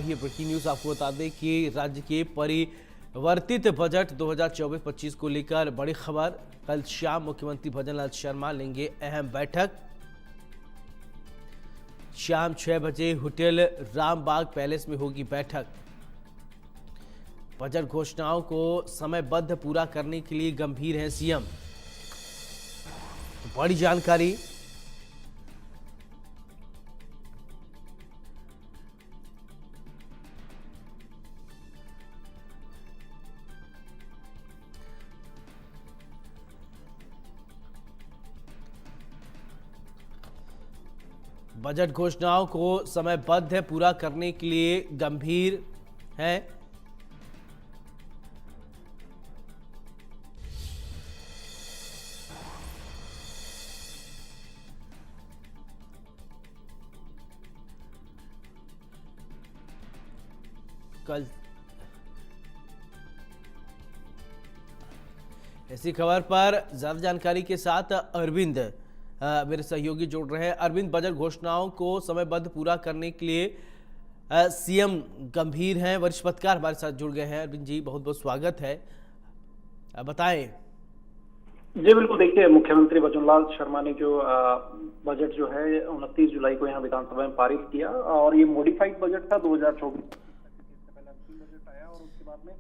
अभी breaking news आपको बता दें कि राज्य के परिवर्तित बजट 2024-25 को लेकर बड़ी खबर। कल शाम मुख्यमंत्री भजनलाल शर्मा लेंगे अहम बैठक। शाम 6 बजे होटल रामबाग पैलेस में होगी बैठक। बजट घोषणाओं को समयबद्ध पूरा करने के लिए गंभीर हैं सीएम। तो बड़ी जानकारी। बजट घोषणाओं को समयबद्ध पूरा करने के लिए गंभीर है। कल ऐसी खबर पर ज्यादा जानकारी के साथ अरविंद मेरे सहयोगी जोड़ रहे हैं। अरविंद, बजट घोषणाओं को समयबद्ध पूरा करने के लिए सीएम गंभीर हैं। वरिष्ठ पत्रकार हमारे साथ जुड़ गए हैं। अरविंद जी, बहुत बहुत स्वागत है, बताएं। जी बिल्कुल, देखिए मुख्यमंत्री भजनलाल शर्मा ने जो बजट जो है 29 जुलाई को यहाँ विधानसभा में पारित किया और ये मॉडिफाइड बजट था 2024। पहले अंतिम बजट आया और उसके बाद में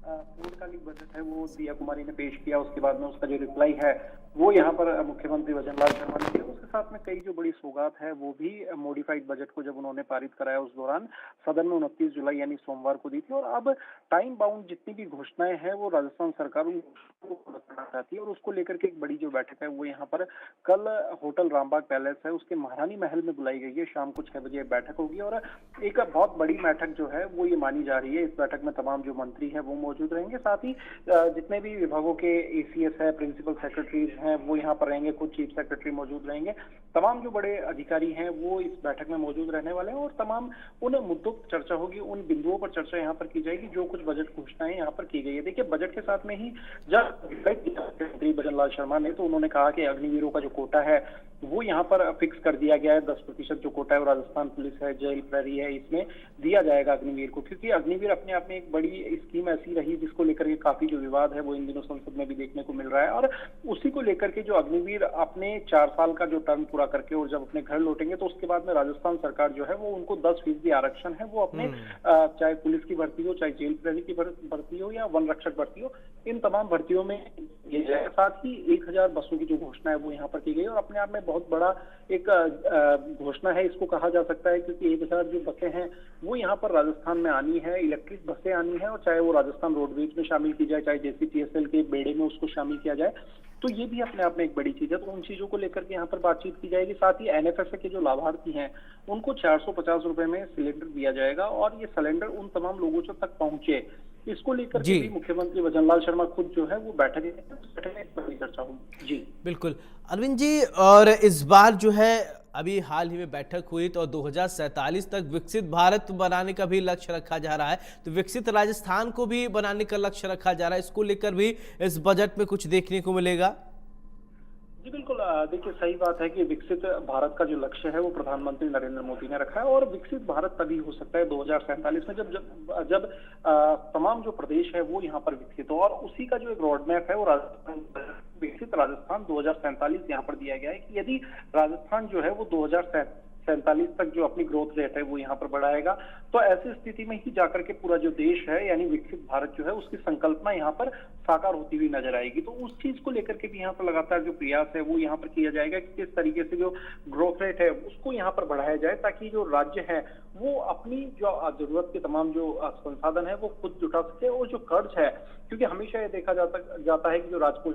पूर्णकालिक बजट है वो दिया कुमारी ने पेश किया। उसके बाद में उसका जो रिप्लाई है वो यहाँ पर मुख्यमंत्री भजनलाल शर्मा ने दिया। उसके साथ में कई जो बड़ी सौगात है वो भी मॉडिफाइड बजट को जब उन्होंने पारित कराया उस दौरान सदन में 29 जुलाई यानी सोमवार को दी थी। और अब टाइम बाउंड जितनी भी घोषणाएं हैं वो राजस्थान सरकार करना चाहती है और उसको लेकर के एक बड़ी जो बैठक है वो यहाँ पर कल होटल रामबाग पैलेस है उसके महारानी महल में बुलाई गई है। शाम को 6 बजे बैठक होगी और एक बहुत बड़ी बैठक जो है वो ये मानी जा रही है। इस बैठक में तमाम जो मंत्री है वो मौजूद रहेंगे, साथ ही जितने भी विभागों के एसीएस है, प्रिंसिपल सेक्रेटरीज हैं वो यहाँ पर रहेंगे, खुद चीफ सेक्रेटरी मौजूद रहेंगे। तमाम जो बड़े अधिकारी हैं वो इस बैठक में मौजूद रहने वाले हैं और तमाम उन मुद्दों पर चर्चा होगी, उन बिंदुओं पर चर्चा यहाँ पर की जाएगी जो कुछ बजट घोषणाएं यहाँ पर की गई है। देखिए बजट के साथ में ही जब मुख्यमंत्री भजनलाल शर्मा ने तो उन्होंने कहा कि अग्निवीरों का जो कोटा है वो यहाँ पर फिक्स कर दिया गया है। 10% जो कोटा है वो राजस्थान पुलिस है, जेल प्रहरी है, इसमें दिया जाएगा अग्निवीर को, क्योंकि अग्निवीर अपने आप में एक बड़ी स्कीम ऐसी रही जिसको लेकर के काफी जो विवाद है वो इन दिनों संसद में भी देखने को मिल रहा है। और उसी को लेकर के जो अग्निवीर अपने 4 साल का जो टर्म पूरा करके और जब अपने घर लौटेंगे तो उसके बाद में राजस्थान सरकार जो है वो उनको 10% आरक्षण है वो अपने चाहे पुलिस की भर्ती हो, चाहे जेल प्रहरी की भर्ती हो या वन रक्षक भर्ती हो, इन तमाम भर्तियों में ये जाए। साथ ही 1000 बसों की जो घोषणा है वो यहाँ पर की गई और अपने आप में बहुत बड़ा एक घोषणा है इसको कहा जा सकता है, क्योंकि 1000 जो बसें हैं वो यहाँ पर राजस्थान में आनी है, इलेक्ट्रिक बसें आनी है और चाहे वो राजस्थान रोडवेज में शामिल की जाए, चाहे जेसीपीएसएल के बेड़े में उसको शामिल किया जाए, तो ये भी अपने आप में एक बड़ी चीज है। तो उन चीजों को लेकर के यहाँ पर बातचीत की जाएगी। साथ ही एनएफएसए के जो लाभार्थी हैं उनको 450 रुपए में सिलेंडर दिया जाएगा और ये सिलेंडर उन तमाम लोगों तक पहुंचे, इसको लेकर के भी मुख्यमंत्री भजनलाल शर्मा खुद जो है वो बैठक में बड़ी चर्चा होगी। जी बिल्कुल अरविंद जी, और इस बार जो है अभी हाल ही में बैठक हुई तो 2047 तक विकसित भारत बनाने का भी लक्ष्य रखा जा रहा है, तो विकसित राजस्थान को भी बनाने का लक्ष्य रखा जा रहा है। इसको लेकर भी इस बजट में कुछ देखने को मिलेगा। जी बिल्कुल, देखिए सही बात है कि विकसित भारत का जो लक्ष्य है वो प्रधानमंत्री नरेंद्र मोदी ने रखा है और विकसित भारत तभी हो सकता है 2047 में जब तमाम जो प्रदेश है वो यहाँ पर विकसित हो। और उसी का जो एक रोड मैप है वो राजस्थान विकसित राजस्थान 2047 यहाँ पर दिया गया है कि यदि राजस्थान जो है वो 2047 तक जो अपनी ग्रोथ रेट है वो यहाँ पर बढ़ाएगा तो ऐसी स्थिति में ही जाकर के पूरा जो देश है यानी विकसित भारत जो है उसकी संकल्पना यहाँ पर साकार होती हुई नजर आएगी। तो उस चीज को लेकर के भी यहाँ पर लगातार जो प्रयास है वो यहाँ पर किया जाएगा कि किस तरीके से जो ग्रोथ रेट है उसको यहाँ पर बढ़ाया जाए ताकि जो राज्य है वो अपनी जो जरूरत के तमाम जो संसाधन है वो खुद जुटा सके। और जो कर्ज है, क्योंकि हमेशा ये देखा जाता है कि जो राजकोष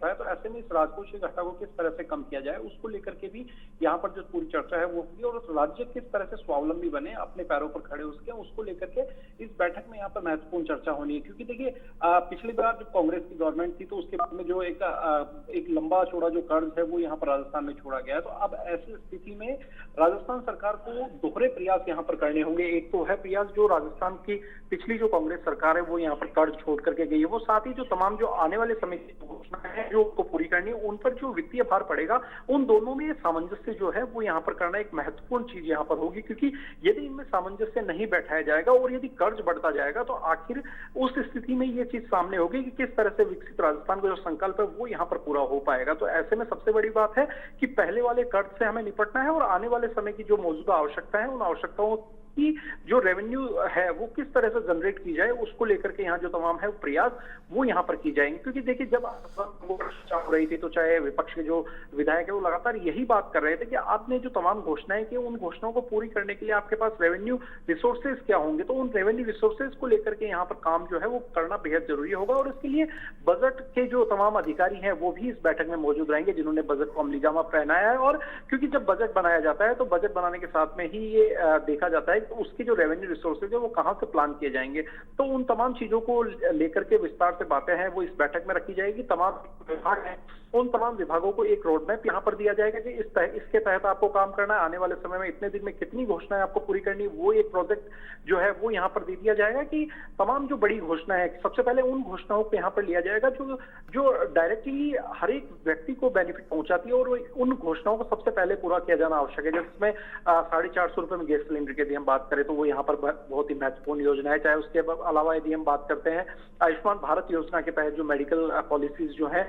है तो ऐसे में इस राजकोषीय घाटा को किस तरह से कम किया जाए उसको लेकर के भी यहाँ पर जो पूरी चर्चा है वो होगी और राज्य किस तरह से स्वावलंबी बने, अपने पैरों पर खड़े उसको लेकर के इस बैठक में यहाँ पर महत्वपूर्ण चर्चा होनी है। क्योंकि देखिए पिछली बार जब कांग्रेस की गवर्नमेंट थी तो उसके बाद में जो एक लंबा चौड़ा जो कर्ज है वो यहाँ पर राजस्थान में छोड़ा गया है। तो अब ऐसी स्थिति में राजस्थान सरकार को दोहरे प्रयास यहाँ पर करने होंगे। एक तो है प्रयास जो राजस्थान की पिछली जो कांग्रेस सरकार है वो यहाँ पर कर्ज छोड़ करके गई है, वो साथ ही जो तमाम जो आने वाले समय की घोषणा है जो उनको पूरी करनी है, उन पर जो वित्तीय भार पड़ेगा, उन दोनों में सामंजस्य जो है वो यहाँ पर करना एक महत्वपूर्ण चीज यहाँ पर होगी। क्योंकि यदि इनमें सामंजस्य नहीं बैठाया जाएगा और यदि कर्ज बढ़ता जाएगा तो आखिर उस स्थिति में ये चीज सामने होगी कि किस तरह से विकसित राजस्थान का जो संकल्प है वो यहाँ पर पूरा हो पाएगा। तो ऐसे में सबसे बड़ी बात है कि पहले वाले कर्ज से हमें निपटना है और आने वाले समय की जो मौजूदा आवश्यकता है उन आवश्यकताओं की जो रेवेन्यू है वो किस तरह से जनरेट की जाए उसको लेकर के यहाँ जो तमाम है प्रयास वो यहाँ पर की जाएंगे। क्योंकि देखिए जब चर्चा हो रही थी तो चाहे विपक्ष के जो विधायक है वो लगातार यही बात कर रहे थे कि आपने जो तमाम घोषणाएं की उन घोषणाओं को पूरी करने के लिए आपके पास रेवेन्यू रिसोर्सेज क्या होंगे। तो उन रेवेन्यू रिसोर्सेज को लेकर के यहाँ पर काम जो है वो करना बेहद जरूरी होगा और इसके लिए बजट के जो तमाम अधिकारी हैं वो भी इस बैठक में मौजूद रहेंगे जिन्होंने बजट को अमली जामा पहनाया है। और क्योंकि जब बजट बनाया जाता है तो बजट बनाने के साथ में ही ये देखा जाता है तो उसके जो रेवेन्यू रिसोर्सेज है वो कहां से प्लान किए जाएंगे। तो उन तमाम चीजों को लेकर के विस्तार से बातें हैं वो इस बैठक में रखी जाएगी। तमाम विभाग हैं उन तमाम विभागों को एक रोड मैप यहाँ पर दिया जाएगा कि इसके तहत आपको काम करना है, आने वाले समय में इतने दिन में कितनी घोषणाएं आपको पूरी करनी है, वो एक प्रोजेक्ट जो है वो यहाँ पर दे दिया जाएगा कि तमाम जो बड़ी घोषणाएं हैं सबसे पहले उन घोषणाओं को यहाँ पर लिया जाएगा जो डायरेक्टली हर एक व्यक्ति को बेनिफिट पहुंचाती है और उन घोषणाओं को सबसे पहले पूरा किया जाना आवश्यक है। जिसमें 450 रुपए में गैस सिलेंडर की यदि हम बात करें तो वो यहाँ पर बहुत ही महत्वपूर्ण योजना है। चाहे उसके अलावा यदि हम बात करते हैं आयुष्मान भारत योजना के तहत जो मेडिकल पॉलिसीज जो है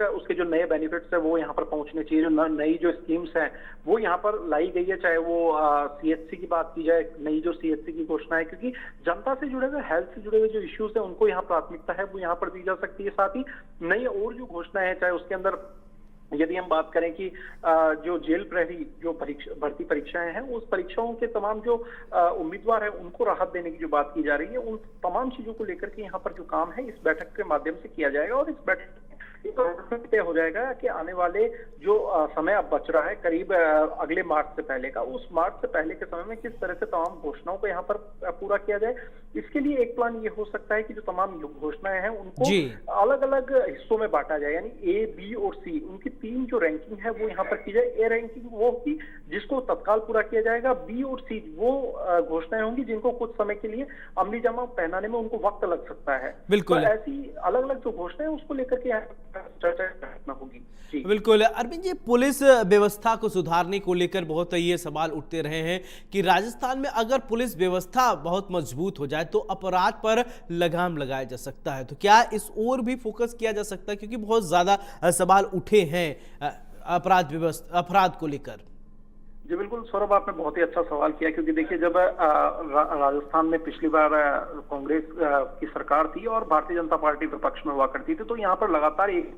उसके जो नए बेनिफिट्स है वो यहाँ पर पहुंचने चाहिए। जो नई जो स्कीम्स हैं वो यहाँ पर लाई गई है, चाहे वो सीएचसी की बात की जाए, नई जो सीएचसी की घोषणा है, क्योंकि जनता से जुड़े हुए हेल्थ से जुड़े हुए जो इश्यूज हैं उनको यहाँ प्राथमिकता है वो यहाँ पर दी जा सकती है। साथ ही नई और जो घोषणाएं हैं चाहे उसके अंदर यदि हम बात करें कि जो जेल प्रहरी जो भर्ती परीक्षाएं हैं उस परीक्षाओं के तमाम जो उम्मीदवार हैं उनको राहत देने की जो बात की जा रही है उन तमाम चीजों को लेकर के यहाँ पर जो काम है इस बैठक के माध्यम से किया जाएगा। और इस बैठक तय हो जाएगा कि आने वाले जो समय अब बच रहा है करीब अगले मार्च से पहले का, उस मार्च से पहले के समय में किस तरह से तमाम घोषणाओं को यहाँ पर पूरा किया जाए। इसके लिए एक प्लान ये हो सकता है कि जो तमाम घोषणाएं हैं उनको अलग अलग हिस्सों में बांटा जाए, यानी ए, बी और सी उनकी 3 जो रैंकिंग है वो यहाँ पर की जाए। ए रैंकिंग वो होगी जिसको तत्काल पूरा किया जाएगा, बी और सी वो घोषणाएं होंगी जिनको कुछ समय के लिए अमली जामा पहनाने में उनको वक्त लग सकता है। बिल्कुल तो ऐसी अलग अलग जो घोषणाएं उसको लेकर के चर्चा होगी। बिल्कुल अरविंद जी, पुलिस व्यवस्था को सुधारने को लेकर बहुत ये सवाल उठते रहे हैं कि राजस्थान में अगर पुलिस व्यवस्था बहुत मजबूत हो जाए तो अपराध पर लगाम लगाया जा सकता है। तो क्या इस ओर भी फोकस किया जा सकता है, क्योंकि बहुत ज्यादा सवाल उठे हैं अपराध को लेकर। जी बिल्कुल सौरभ, आपने बहुत ही अच्छा सवाल किया, क्योंकि देखिए जब राजस्थान में पिछली बार कांग्रेस की सरकार थी और भारतीय जनता पार्टी विपक्ष में हुआ करती थी तो यहाँ पर लगातार एक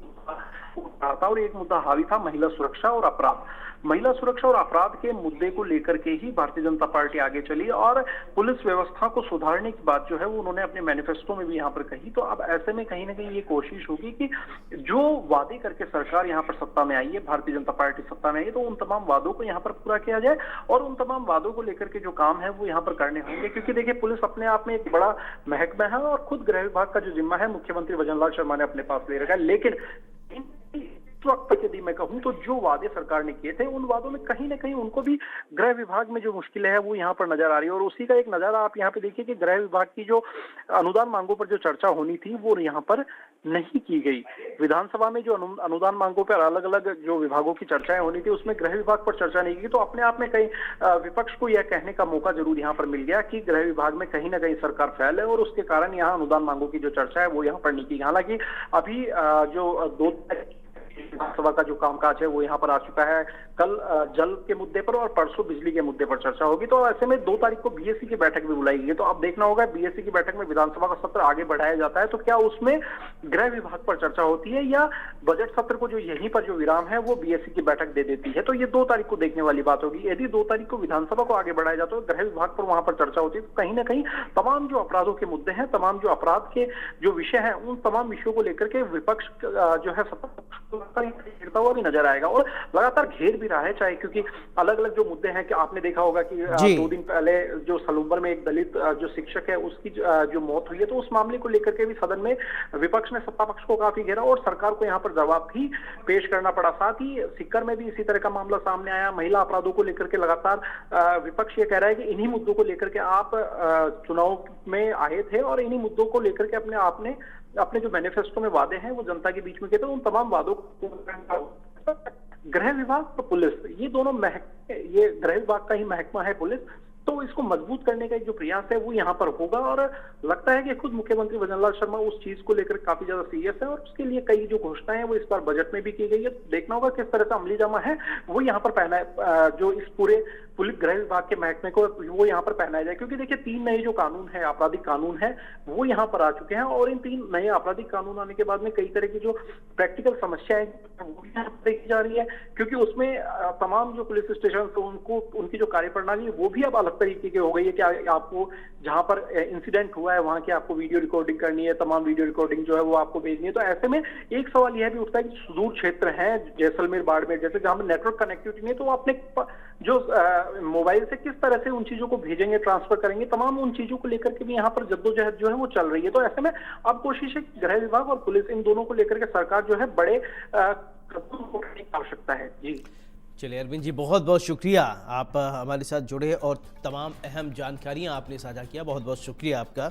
था और एक मुद्दा हावी था महिला सुरक्षा और अपराध। महिला सुरक्षा और अपराध के मुद्दे को लेकर के ही भारतीय जनता पार्टी आगे चली और पुलिस व्यवस्था को सुधारने की बात जो है वो उन्होंने अपने मैनिफेस्टो में भी यहाँ पर कही। तो अब ऐसे में कहीं ना कहीं ये कोशिश होगी कि जो वादे करके सरकार यहाँ पर सत्ता में आई है, भारतीय जनता पार्टी सत्ता में आई है, तो उन तमाम वादों को यहाँ पर पूरा किया जाए और उन तमाम वादों को लेकर के जो काम है वो यहाँ पर करने होंगे। क्योंकि देखिए पुलिस अपने आप में एक बड़ा महकमा है और खुद गृह विभाग का जो जिम्मा है मुख्यमंत्री भजनलाल शर्मा ने अपने पास ले रखा है। लेकिन इस वक्त तक यदि मैं कहूं तो जो वादे सरकार ने किए थे उन वादों में कहीं ना कहीं उनको भी गृह विभाग में जो मुश्किलें है वो यहाँ पर नजर आ रही है। और उसी का एक नजारा आप यहाँ पे देखिए कि गृह विभाग की जो अनुदान मांगों पर जो चर्चा होनी थी वो यहाँ पर नहीं की गई। विधानसभा में जो अनुदान मांगों पर अलग अलग जो विभागों की चर्चाएं होनी थी उसमें गृह विभाग पर चर्चा नहीं की। तो अपने आप में कहीं विपक्ष को यह कहने का मौका जरूर यहाँ पर मिल गया कि गृह विभाग में कहीं ना कहीं सरकार फेल है और उसके कारण यहाँ अनुदान मांगों की जो चर्चा है वो यहाँ पर नहीं की। हालांकि अभी जो 2 विधानसभा का जो कामकाज है वो यहाँ पर आ चुका है। कल जल के मुद्दे पर और परसों बिजली के मुद्दे पर चर्चा होगी। तो ऐसे में 2 तारीख को बीएससी की बैठक भी बुलाई गई। तो अब देखना होगा बीएससी की बैठक में विधानसभा का सत्र आगे बढ़ाया जाता है तो क्या उसमें गृह विभाग पर चर्चा होती है या बजट सत्र को जो यहीं पर जो विराम है वो बीएससी की बैठक दे देती है। तो ये 2 तारीख को देखने वाली बात होगी। यदि 2 तारीख को विधानसभा को आगे बढ़ाया जाता है गृह विभाग पर वहां पर चर्चा होती है तो कहीं ना कहीं तमाम जो अपराधों के मुद्दे हैं, तमाम जो अपराध के जो विषय हैं उन तमाम विषयों को लेकर के विपक्ष जो है कहीं घेरता हुआ भी नजर आएगा और लगातार घेर भी रहा है, चाहे क्योंकि अलग अलग जो मुद्दे हैं कि आपने देखा होगा कि जी। 2 दिन पहले जो सलूम्बर में एक दलित जो शिक्षक है उसकी जो मौत हुई है, तो उस मामले को लेकर के भी सदन में विपक्ष ने सत्ता पक्ष को काफी घेरा और सरकार को यहाँ पर जवाब भी पेश करना पड़ा। साथ ही सीकर में भी इसी तरह का मामला सामने आया। महिला अपराधों को लेकर के लगातार विपक्ष ये कह रहा है कि इन्हीं मुद्दों को लेकर के आप चुनाव में आए थे और इन्हीं मुद्दों को लेकर के अपने जो मैनिफेस्टो में वादे हैं वो जनता के बीच में किए थे, उन तमाम वादों को गृह विभाग और पुलिस, ये दोनों ये गृह विभाग का ही महकमा है पुलिस, तो इसको मजबूत करने का एक जो प्रयास है वो यहाँ पर होगा और लगता है कि खुद मुख्यमंत्री भजनलाल शर्मा उस चीज को लेकर काफी ज्यादा सीरियस है और उसके लिए कई जो घोषणाएं हैं वो इस बार बजट में भी की गई है। देखना होगा किस तरह से अमली जामा है वो यहाँ पर पहना है, जो इस पूरे पुलिस गृह विभाग के महकमे को वो यहाँ पर पहनाया जाए, क्योंकि देखिए 3 नए जो कानून है, आपराधिक कानून है, वो यहाँ पर आ चुके हैं और इन 3 नए आपराधिक कानून आने के बाद में कई तरह की जो प्रैक्टिकल समस्याएं वो भी यहाँ पर देखी जा रही है, क्योंकि उसमें तमाम जो पुलिस स्टेशन उनको उनकी जो कार्यप्रणाली है वो भी अब अलग तरीके की हो गई है कि आपको जहां पर इंसिडेंट हुआ है वहां की आपको वीडियो रिकॉर्डिंग करनी है, तमाम वीडियो रिकॉर्डिंग जो है वो आपको भेजनी है। तो ऐसे में एक सवाल यह भी उठता है कि सुदूर क्षेत्र है जैसलमेर, बाड़मेर जैसे जहां पर नेटवर्क कनेक्टिविटी नहीं है, तो वो अपने जो मोबाइल से किस तरह से उन चीजों को भेजेंगे, ट्रांसफर करेंगे, तमाम उन चीजों को लेकर के भी यहाँ पर जद्दोजहद जो है वो चल रही है। तो ऐसे में अब कोशिश है गृह विभाग और पुलिस इन दोनों को लेकर के सरकार जो है बड़े कदम उठाने की आवश्यकता है। जी चलिए अरविंद जी, बहुत बहुत शुक्रिया, आप हमारे साथ जुड़े और तमाम अहम जानकारियां आपने साझा किया, बहुत बहुत शुक्रिया आपका।